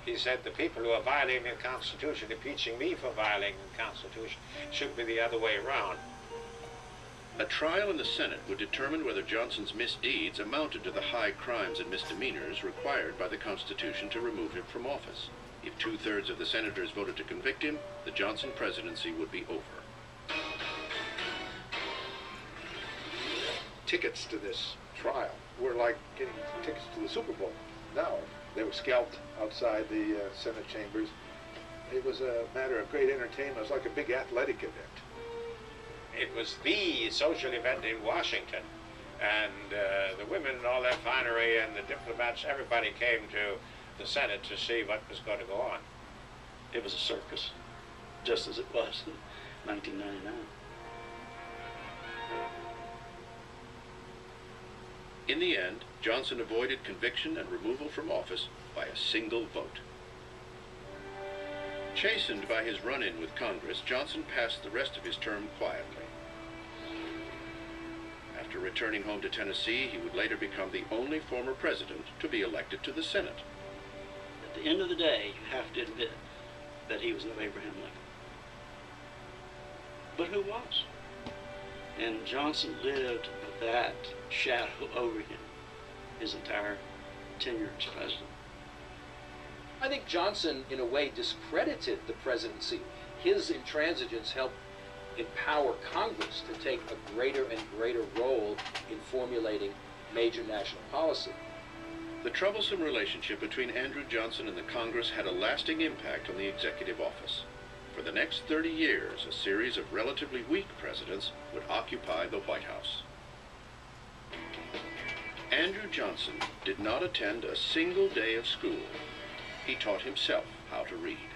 He said the people who are violating the Constitution, impeaching me for violating the Constitution, should be the other way around. A trial in the Senate would determine whether Johnson's misdeeds amounted to the high crimes and misdemeanors required by the Constitution to remove him from office. If 2/3 of the senators voted to convict him, the Johnson presidency would be over. Tickets to this trial were like getting tickets to the Super Bowl. Now, they were scalped outside the Senate chambers. It was a matter of great entertainment. It was like a big athletic event. It was the social event in Washington, and the women and all their finery and the diplomats, everybody came to the Senate to see what was going to go on. It was a circus, just as it was in 1999. In the end, Johnson avoided conviction and removal from office by a single vote. Chastened by his run-in with Congress, Johnson passed the rest of his term quietly. After returning home to Tennessee, he would later become the only former president to be elected to the Senate. At the end of the day, you have to admit that he was no Abraham Lincoln. But who was? And Johnson lived with that shadow over him his entire tenure as president. I think Johnson, in a way, discredited the presidency. His intransigence helped empower Congress to take a greater and greater role in formulating major national policy. The troublesome relationship between Andrew Johnson and the Congress had a lasting impact on the executive office. For the next 30 years, a series of relatively weak presidents would occupy the White House. Andrew Johnson did not attend a single day of school. He taught himself how to read.